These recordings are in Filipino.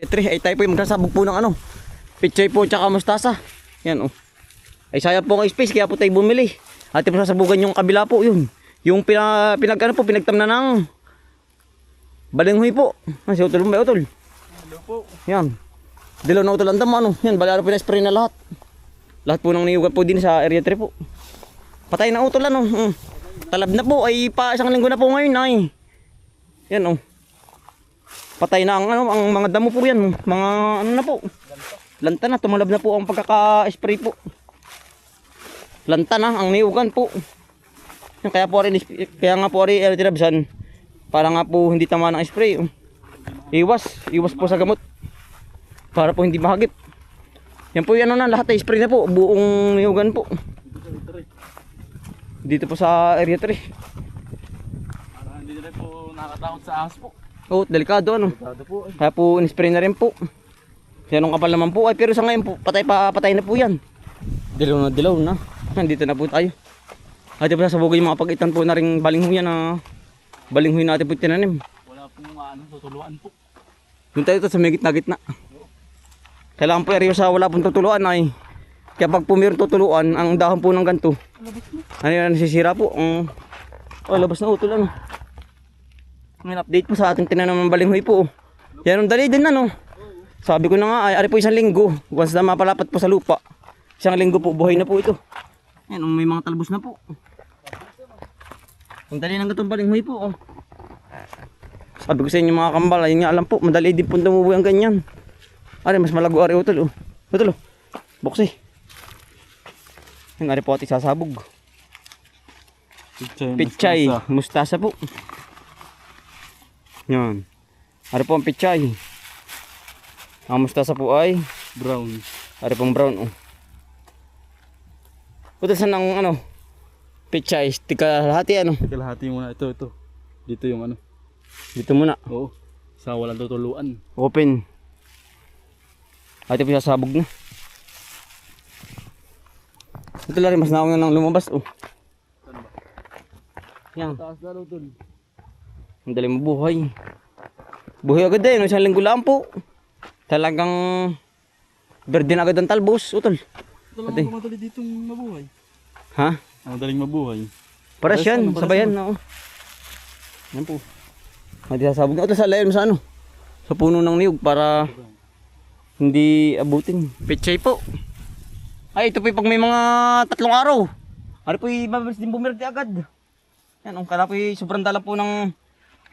3 ay tayo po yung magsasabog po ng ano, pichay po tsaka mustasa. Yan oh. Ay sayang po ang space kaya po tayo bumili. At po sasabugan yung kabila po yun. Yung pinagtam na ng balinghoy po. Si Utol mo ba Utol? Hello po. Yan. Dilaw na Utol ang damo ano. Yan bali ano pinaspray na lahat. Lahat po ng niyugan po din sa area 3 po. Patay na Utol ano. Talab na po ay pa isang linggo na po ngayon ay. Yan oh. Patay na ang ano ang mga damo po yan. Mga ano na po. Lanta na tumalab na po ang pagkaka-spray po. Lanta na ang niyugan po. Kaya po rin kaya nga po rin tirabsan para nga po hindi tama ng spray. Iwas po sa gamot. Para po hindi mahagip. Yan po yan na lahat ay spray na po, buong niyugan po. Dito po sa area 3. Hindi rin po nakatakot sa ahas po. Oh, delikado ano. Delikado po. Kaya po in-spray na rin po. Yan ang kapal naman po ay pero sa ngayon po patay na po yan. Dilaw na. Nandito na po tayo. At po sasabugin yung mga pagitan po na ring balinghoy na balinghoy natin po tinanim. Wala pong tutuluan po. Doon tayo sa may gitna. Kailangan po area sa wala pong tutuluan ay. Kaya pag po mayroong tutuluan, ang dahon po ng ganito. Ano yan, nasisira po. Labas na utol ano. May update po sa ating tinanim ng balinghoy po. Yan ang dali din ano. Sabi ko na nga ay ari po isang linggo. Once na mapalapat po sa lupa. Isang linggo po, buhay na po ito. Yan, may mga talbos na po. Ang dali ng gatong balinghoy po. Sabi ko sa inyo mga kambal, ayun nga alam po, madali din po tumubuhay ang ganyan. Ari, mas malago ari utol. Utol, boksi. Yung ari po ating sasabog. Pichay, mustasa po. Yan. Ari po ang pichay. Ang mustasa po ay Brown. ari pong brown. Utol saan ang ano? Pichay, tikalahati ano? Kalahati muna ito. Dito yung ano. Dito muna. Oo. Sa walang tutuluan. Open. Ate po sasabog na. Ito lang rin, mas nauna nang lumabas. Yan. Taas na tol. Ang dali mabuhay. Buhay agad eh. Isang linggo lang po. Talagang berde na agad ang talbos. Utol. Ito lang madali ditong mabuhay. Ha? Madaling mabuhay. Paras yan. Sabayan. Oo. Yan po. Hindi sasabog na. Ito sa layon sa ano. Sa puno ng niyog para hindi abutin. Pechay po. Ay ito po pag may mga 3 araw. Ano po mabilis din bumerde agad. Yan. Ang kala po sobrang dala po ng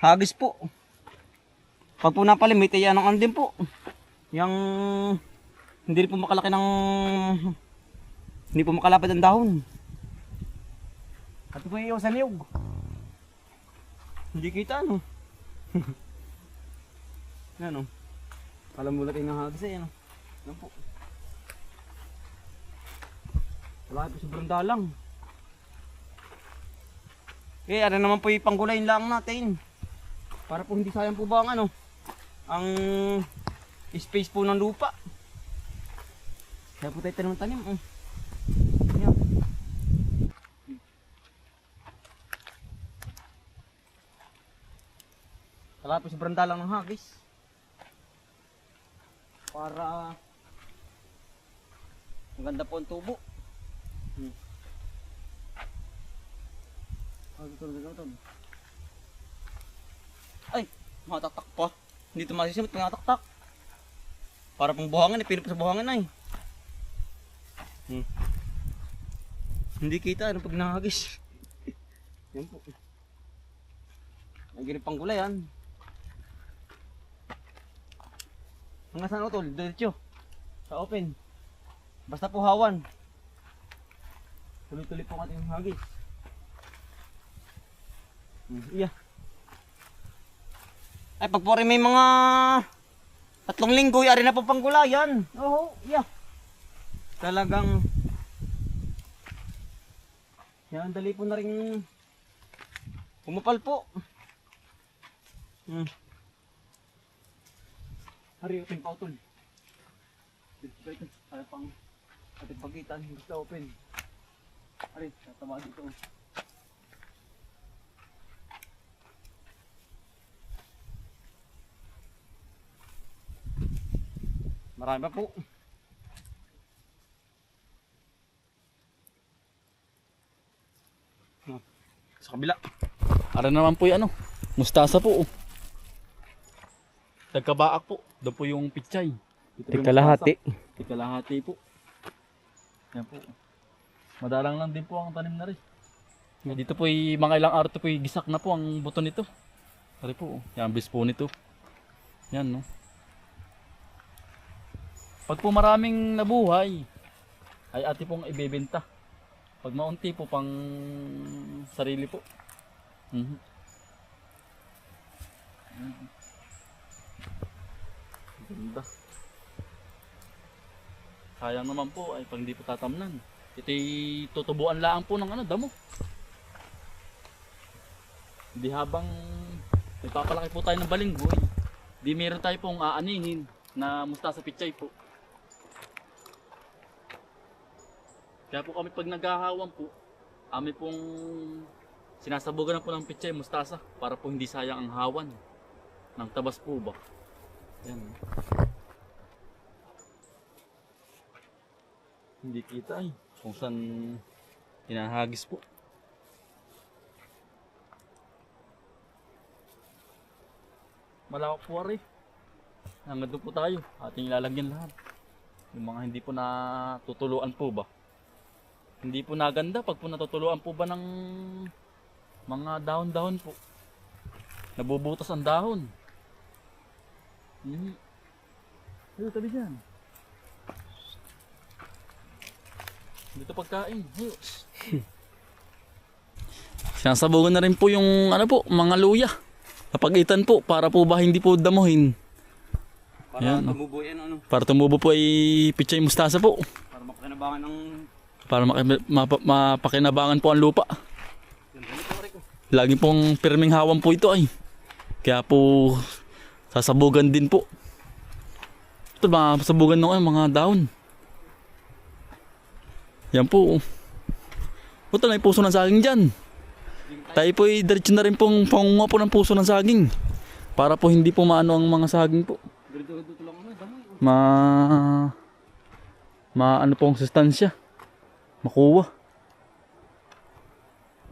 hagis po. Pag po napalimit ay yan ang ano din po. Yang hindi po makalaki ng hindi po makalapad ang dahon. At po yung sa niyog. Hindi kita ano. Ano? Alam mo lang ng hagis eh ano. Ano po? Wala po sobrang dalang. Ano naman po yung panggulayin lang natin. Para po hindi sayang po ba ang ano? Ang space po ng lupa. Kaya po tayo tanim. Yan. Wala po sobrang dalang ng hagis. Para maganda po ang tubo. Ay, matatak pa. Hindi ito masisimot, pingataktak. Para pang buhangin, pinip sa buhangin ay. Hindi kita, ano pag nahagis. Yan po. Ang ganit pang gulay yan. Hanggang saan utol? Diretso. Sa open. Basta po hawan. Tuloy-tuloy po ating hagis. Iya. Ay pag po rin may mga 3 linggo, yari na po panggulayan. Oo, iya. Talagang yan, dali po na rin pumapal po. Hari, open pa utol. Dito, kaya pang ating pagitan, basta open. Hari, tatama dito. Marami pa po. Sa kabila. Ara naman po yung ano, mustasa po. Tagkabaak po. Doon po yung pichay. Dito po yung Tigkalahati. mustasa. Tigkalahati po. Yan po. Madalang lang din po ang tanim na rin. Dito po mga ilang araw po gisak na po ang buto nito. Ari po. Yan bis po nito. Yan no. Pag po maraming nabuhay, ay ati pong ibebenta. Pag maunti po pang sarili po. Mhm. Ganda. Sayang naman po ay pag hindi po tatamnan. Ito'y tutubuan lang po ng ano, damo. Hindi habang nagpapalaki po tayo ng balinggoy, di meron tayo pong aanihin na mustasa pichay po. Kaya po kami pag naghahawan po, kami pong sinasabugan na po ng pichay mustasa para po hindi sayang ang hawan ng tabas po ba. Yan. Hindi kita ay kung saan hinahagis po. Malawak po rin. Hanggang doon po tayo. Ating ilalagyan lahat. Yung mga hindi po natutuluan po ba. Hindi po naganda pag po natutuluan po ba ng mga dahon-dahon po. Nabubutas ang dahon. Dito tabi dyan. Dito pagkain. Sinasabugan na rin po yung ano po, mga luya. Kapagitan po para po ba hindi po damuhin. Para yan, tumubo yan ano. Para tumubo po ay pichay mustasa po. Para mapakinabangan ng... Para mapakinabangan po ang lupa. Lagi pong pirming hawan po ito ay. Kaya po sasabugan din po. Ito mga sabugan ng mga dahon. Yan po. Ito na yung puso ng saging dyan. Tayo po ay diretso na rin pong pangunga po ng puso ng saging. Para po hindi po maano ang mga saging po. Ano pong sustansya. Makuha.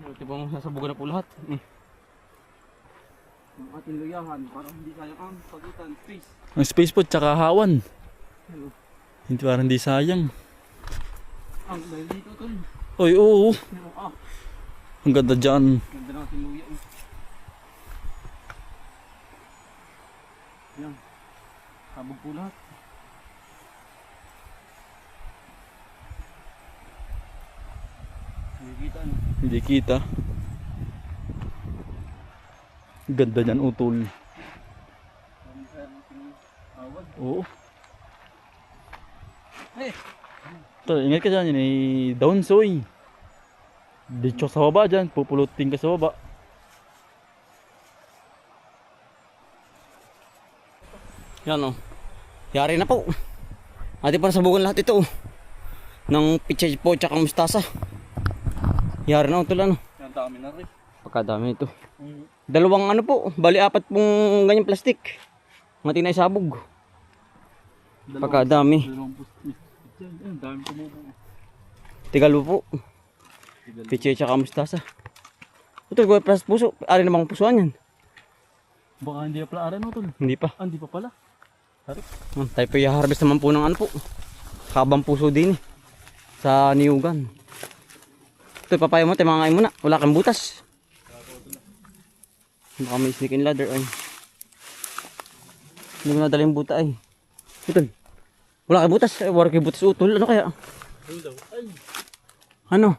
Ito bang sasabugan na po lahat. Ang ating luyahan para hindi sayang ang pagitan. Space. Ang space po tsaka hawan. Hindi parang hindi sayang. Ang dahil dito tol. Oy, oo. Ah, Ang ganda dyan. ganda ng ating luya. Yan. Sabog po lahat. Hindi kita ano. Hindi kita. Ang ganda dyan, utol. Ang kaya natin awad. Oo. Eh! Ito, ingat ka dyan. Yun ay down soy. Dito sa baba dyan. Pupulutin ka sa baba. Yan o. Yari na po. Ate para sabugan lahat ito. Ng pichay po tsaka mustasa. Yari na utol ano. Yan, dami na rin. Pagkadami ito. Dalawang ano po. Bali apat pong ganyang plastic. Mga tinay sabog. Pagkadami. Ang dami tumubo. Tigalo po. Pichay tsaka mustasa. Utol ko plus puso. Ari namang pusuan yan. Baka hindi pala aran utol. Hindi pa. Hindi pa pala. Tayo po i-harvest naman po ng ano po. Kabang puso din eh. Sa niyugan. Ito papayo mo, timangay mo na. Wala kang butas. Baka may snake and ladder ay. Hindi mo nadala yung buta ay. Utol. Wala kang butas. Wala kang butas utol. Ano kaya? Ay. Ano?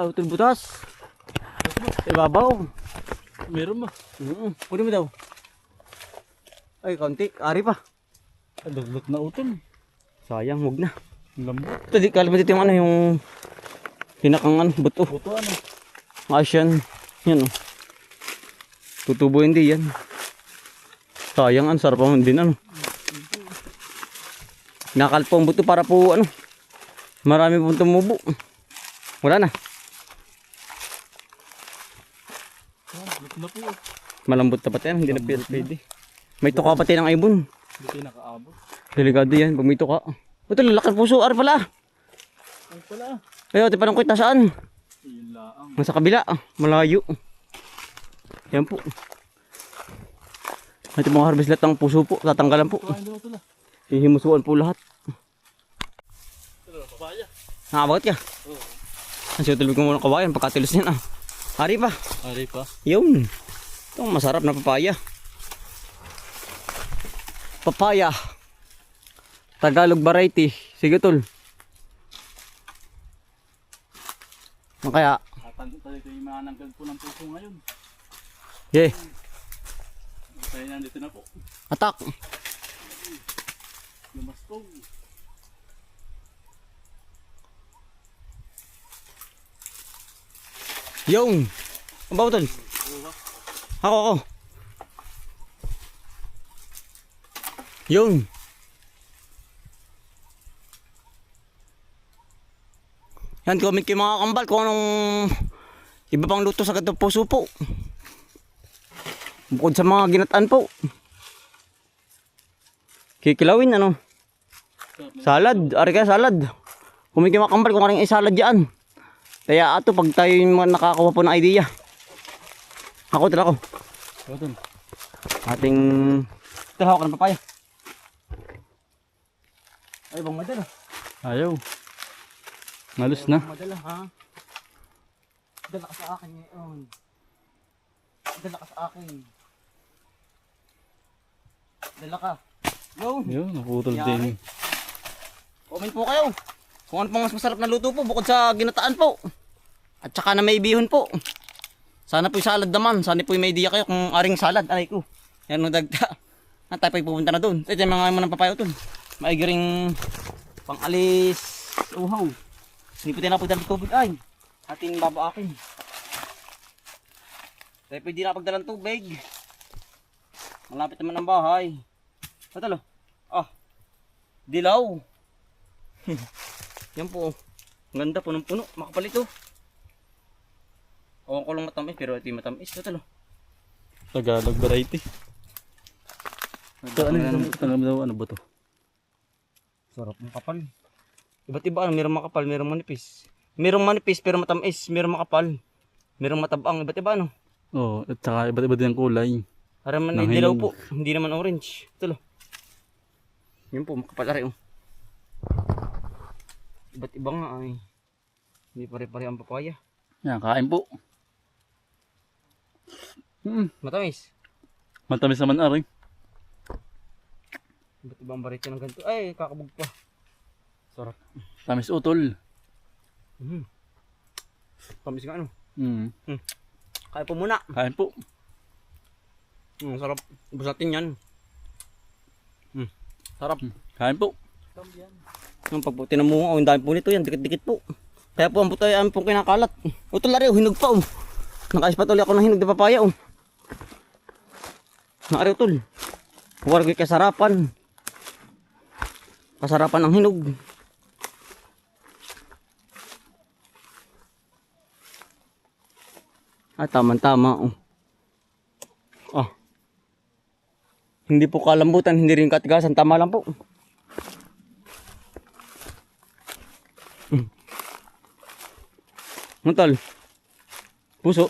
Utol butas. Ibabaw. Meron ba? Pwede mo daw. Ay, kaunti. Ari pa. Duglot na utol. Sayang, huwag na. Lambot. Ito, di kalaban dito yung ano, yung pinakang ano, buto. Buto ano? Asyan. Yan o. Tutubo hindi yan. Sayang, ang sarap ang din ano. Nakalpo ang buto para po ano. Marami pong tumubo. Wala na. Duglot na po. Malambot na pati yan, hindi na pwede. May tuka pati ng ibon. Hindi tayo nakaabot. Delikado yan, pag may tuka. Ito, lalaki ng puso. Ari pala. Ay pala. Ayaw, ito parang kwit nasaan? Yun laang. Nasa kabila. Malayo. Yan po. Ito mga harvest lahat ng puso po. Tatanggalan po. Kuhain daw ito la. Hihimusuan po lahat. Ito la, papaya. Nakabakit ka? Oo. Kasi utulog ko muna kawayan. Pagkatilos niyan ah. Ari pa. Ari pa. Yun. Ito masarap na papaya. Papaya. Tagalog variety. Sige tol. Kaya. Tatanggal tayo ito yung mananggal po ng puso ngayon. Yeah. Tayo nandito na po. Atak. Lumastong. Yung. Ang bawa tol. Ako. Yung. Yan, comment kayo mga kambal kung anong iba pang luto sa ganitong puso po. Bukod sa mga ginataan po. Kikilawin ano. Salad. Ari kaya salad. Comment kayo mga kambal kung anong salad yan. Kaya ato pag tayo nakakakuha po ng idea. Ako tala ko. Ito. Ating hawak ng papaya. Ay bang madala. Ayaw. Nalos na. Madala ha. Dala ka sa akin ngayon. Dala ka sa akin. Dala ka. Go. Yun, naputol Yari. din. Comment po kayo. Kung ano pang mas masarap na luto po bukod sa ginataan po. At saka na may bihon po. Sana po yung salad naman. Sana po yung may idea kayo kung aring salad. Aray ko. Yan ang dagta. At tayo pa pupunta na doon. Ito yung mga mo ng papayo doon. Maigiring pang alis. Uhaw. Hindi po tayo napagdala ng tubig ay. Ating babaakin. Tayo pwede napagdala ng tubig. Malapit naman ang bahay. Patalo. Ah. Dilaw. Yan po. Ang ganda, punong-puno. Makapal ito. Awan ko lang matamis, pero ito yung matamis. Ito Tagalog variety. Ito ano ba to? sarap ng kapal. Iba't iba. Mayroong makapal, mayroong manipis. Mayroong manipis, pero matamis. Mayroong makapal. Mayroong matabang. Iba't iba ano. Oo, at saka iba't iba din ang kulay. Para man Ng dilaw hinog. po. Hindi naman orange. Ito Yun po, makapal ari. Iba't iba nga ay. Hindi pare-pare ang papaya. Yan, kain po. Matamis. Matamis naman ari. Iba't ibang barito ng ganito. Ay, kakabog pa. Sarap. Tamis utol. Tamis nga ano. Kaya po muna. Kain po. Sarap. Ubus natin yan. Sarap. Kain po. Ang pagputi ng munga, ang dami po nito yan. Dikit-dikit po. Kaya po ang puto ay pong kinakalat. Ito lari, hinog pa. Nakais pa tuloy ako ng hinog na papaya. Nakari utol. Huwag kayo kasarapan. Kasarapan ng hinog. Tama-tama. Hindi po kalambutan, hindi rin katigasan. Tama lang po. Tol. Puso.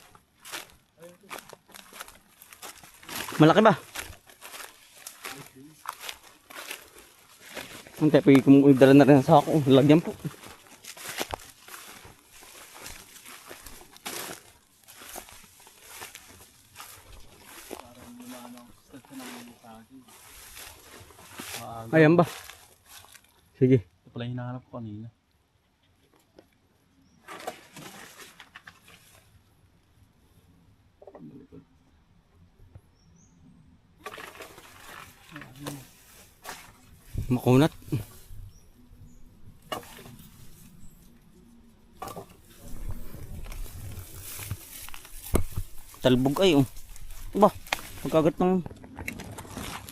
Malaki ba? Antay, dala na rin sa ako. Lagyan po. Ayan ba? Sige. Ito pala yung hinahanap ko kanina. Makunat. Talbog ay Ba, pagkagat ng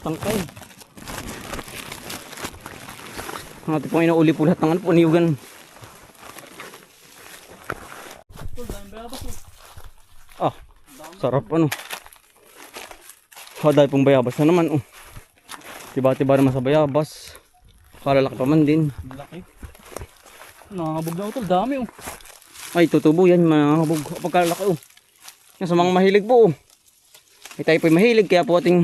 tangkay. Ito pong inauli po lahat ng ano po, niyugan. Sarap ano. Dahil pong bayabas na naman. Oh. Tiba-tiba naman sa bayabas. Kalalaki pa man din. Malaki. Nakakabog na utol. Dami oh. Ay, tutubo yan. Mga pagkalaki. Oh. Yan sa mga mahilig po. Oh. Ay, tayo po'y mahilig. Kaya po ating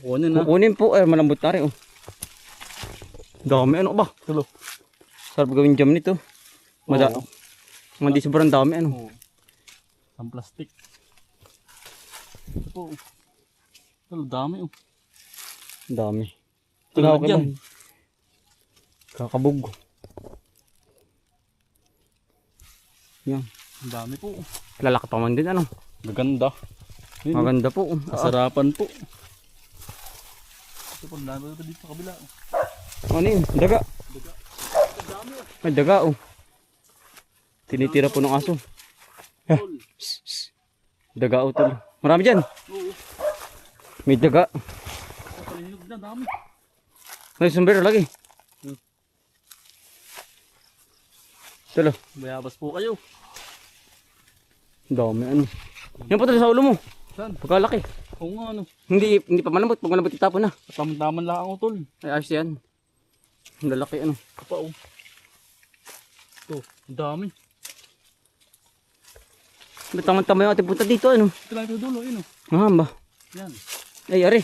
kukunin po. Ay, malambot na rin. Oh. Dami. Ano ba? Tulo. Sarap gawin jam nito. Hindi sobrang dami. Ano? Oo. Ang plastic. Ito po. Tulo, dami oh. Dami. Tulad yan. Kakabog. Yan. Ang dami po. Lalaki pa man din. Ano? Maganda. Maganda po. Kasarapan po. Ito po, ang dami pa dito sa kabila. Ano yun? Daga. Daga. Ang dami oh. Ay, daga oh. Tinitira po ng aso. Tol. Daga oh tol. Marami dyan. Oo. May daga. Palinog na, dami. May sombrero lagi. Tolo. Bayabas po kayo. Dami ano. Yan po tol sa ulo mo. Saan? Pagkalaki. Oo nga ano. Hindi pa malambot. Pag malambot itapon na. Taman-taman lang ako tol. Ay ayos yan. Ang lalaki ano. Kapa oh. Ito, ang dami. Tama-tama yung ating punta dito ano. Ito lang ito dulo, yun oh. Mahamba. Yan. Ay ari.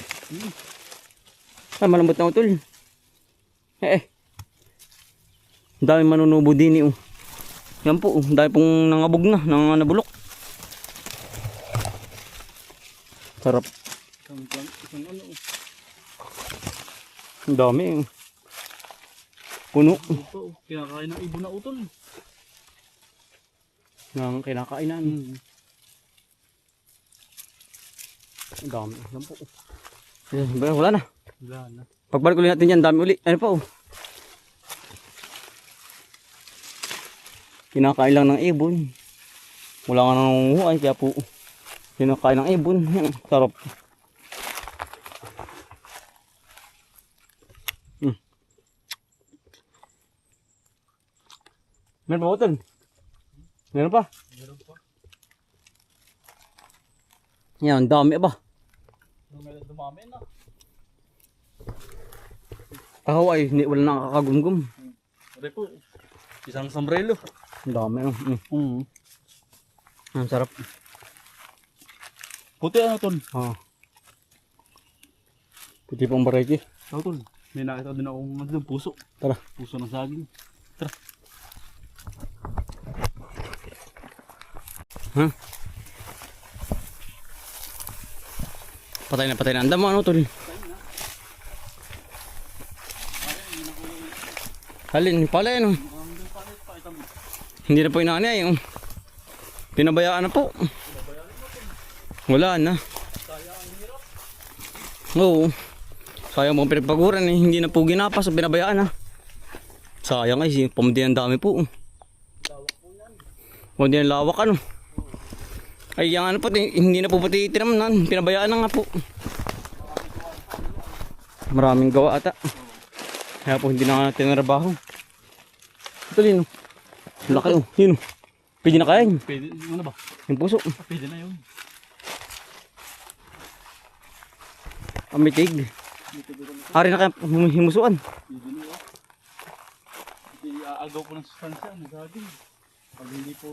Ay malambot na utol. Ang dami manunubo din oh. Yan po. Ang dami pong nangabog na. Nabulok. Sarap. Isang ano oh. Ang dami oh. Puno. Ito oh. Kinakain ng ibon na utol. Nang kinakainan. Ang dami. Yan po. Wala na. Wala na. Pagbalik ulit natin yan, dami uli. Ano pa oh. Kinakain lang ng ibon. Wala nga nang huay, kaya po kinakain ng ibon. Yan, sarap. Meron pa utol? Meron pa? Meron pa. Yan, dami ba? Dumami na. Tahaw ay, wala na kakagumgum. Ito po. Isang sombrero. Ang dami ano. Ang sarap. Puti ano tol? Puti pang variety. Ito tol. May nakita din akong puso. Tara. Puso ng saging. Tara. Patay na ang damo ano tol. Halin, pala ano. Hindi na po inaanay yung pinabayaan na po. Wala na. Oo. Sayang mong pinagpaguran eh. Hindi na po ginapas o pinabayaan na. Sayang ay, pamdi ang dami po. Pamdi ang lawak ano. Ay, yung ano po, hindi na po pati tinaman. Pinabayaan na nga po. Maraming gawa ata. Kaya po hindi na tinarabaho. Ito lino. Laki oh. Yun oh. Pwede na kain. Pwede, ano ba? Yung puso. Pwede na yun. Amitig. Ari na kaya himusuan. Pwede na yun. Hindi aagaw po ng sustansya. Nagaging. Pag hindi po...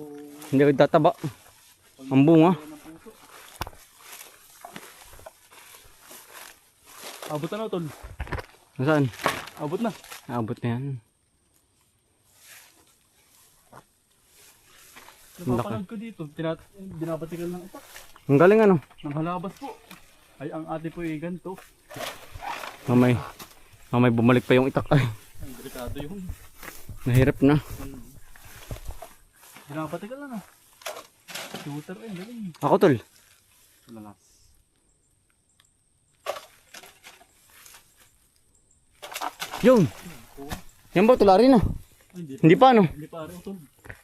Hindi ko tataba. Ang bunga. Abot na tol. Nasaan? Abot na. Abot na yan. Napapanood ko dito. Binabatigal ng itak. Ang galing ano. Ng halabas po. Ay ang ate po ay ganito. Mamay bumalik pa yung itak. Ay, Ang delikado yun. nahirap na. Binabatigal na na. Shooter eh. Galing. Ako tol. Lalas. Yun. Yan ba tulari na? Hindi pa ano. Hindi pa rin tol.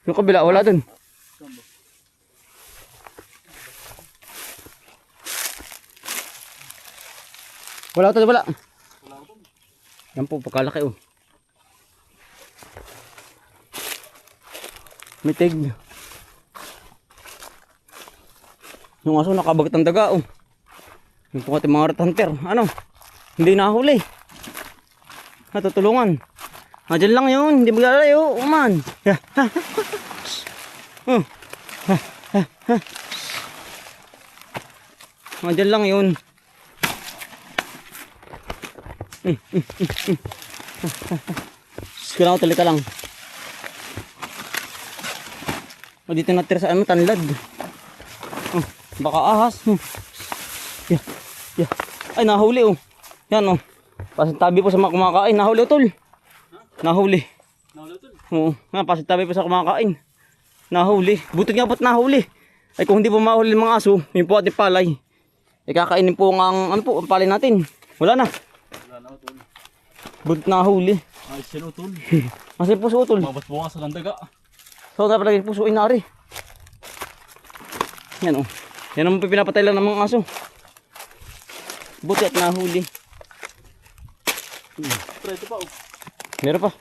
Yung kabila wala dun. Saan ba? Wala tol, wala. Wala ko tol. Yan po pagkalaki oh. Mitig. Yung aso nakabagat ang daga oh. Yung po ating mga rat hunter. Ano? Hindi nahuli. Natutulungan. Diyan lang yun. Hindi maglalayo. Uman. Diyan lang yun. Kailangan ko talika lang. Dito natira sa ano, tanlad. Baka ahas. Yeah. Yeah. Ay, nahuli oh. Yan oh. Pasintabi po sa mga kumakain. Nahuli utol. Nahuli. Nahuli utol? Oo. Pasintabi po sa kumakain. Nahuli. Buti nga po't nahuli. Ay kung hindi po mahuli ng mga aso, yung po ating palay. Ay kakainin po ang, ano po, ang palay natin. Wala na. Wala na utol. Buti nahuli. Ay, sin utol. Kasi puso utol. Mabas bukas sa landaga. So dapat lagi puso inari. Yan oh. Yan naman po pinapatay lang ng mga aso. Buti at nahuli. Pero ito pa oh. Meron pa.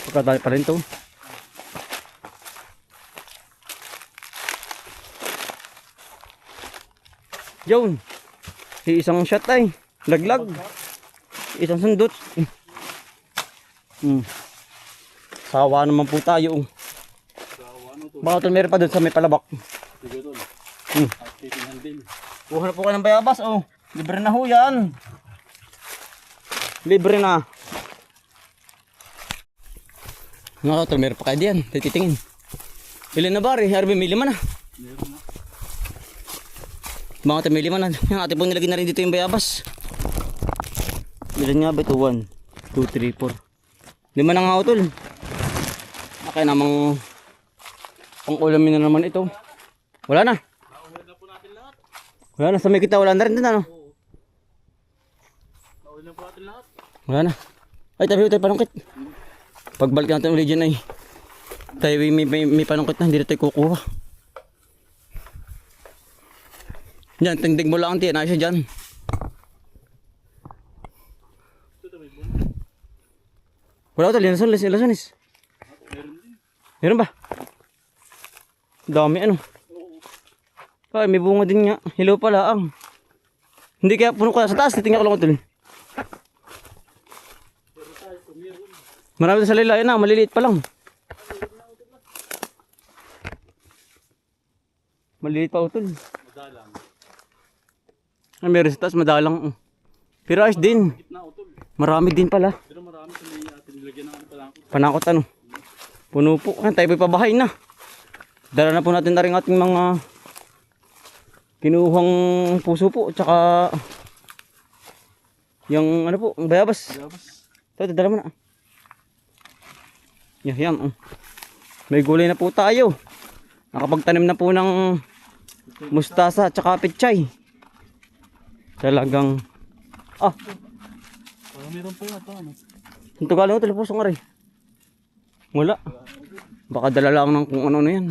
Pagkadali pa rin to. Yun. Isang shot ay. Laglag. Isang sundot. Sawa naman po tayo. Baka ito meron pa doon sa may palabak. Sige utol. At titingnan din. Kuha na po kayo ng bayabas oh. Libre na ho yan. Libre na. Mga ito meron pa kayo diyan. Titingin. Ilan na bari? Harbi may lima na. Meron na. Mga ito may lima na. Yung ating pong nilagay na rin dito yung bayabas. Ilan nga ba ito? 1, 2, 3, 4. Lima na nga utol. Okay namang pang-ulamin na naman ito. Wala na. Nauwi na po natin lahat. Wala na. Sa may kita wala na rin din ano. Nauwi na po natin lahat. Wala na. Ay tabi tayo panungkit. Pagbalik natin ulit dyan ay tayo may panungkit na. Hindi na tayo kukuha. Yan. Tingdig mo lang ang tiyan. Ayos dyan. Wala ito. Linasonis. Meron din. Meron ba? Dami ano. Ay may bunga din nga. Hello pala ang. Hindi kaya puno ka sa taas. Titingnan ko lang ito. Marami sa lilayan na. Maliliit pa lang. Maliliit pa utol. Madalang. Ay meron sa taas. Madalang. Pero ayos din. Gitna utol. Marami din pala. Pero marami sa may atin nilagyan ng ano pala. Panakot ano. Puno po. Ay, tayo po'y pabahay na. Dala na po natin na rin ating mga kinuhang puso po. Tsaka yung ano po, ang bayabas. Gabas. Ito, dala mo na. Yan. May gulay na po tayo. Nakapagtanim na po ng mustasa tsaka pechay. Talagang Meron pa yun ito ano. ito galing ito, pusong nga rin. Wala. Baka dala lang ng kung ano yan.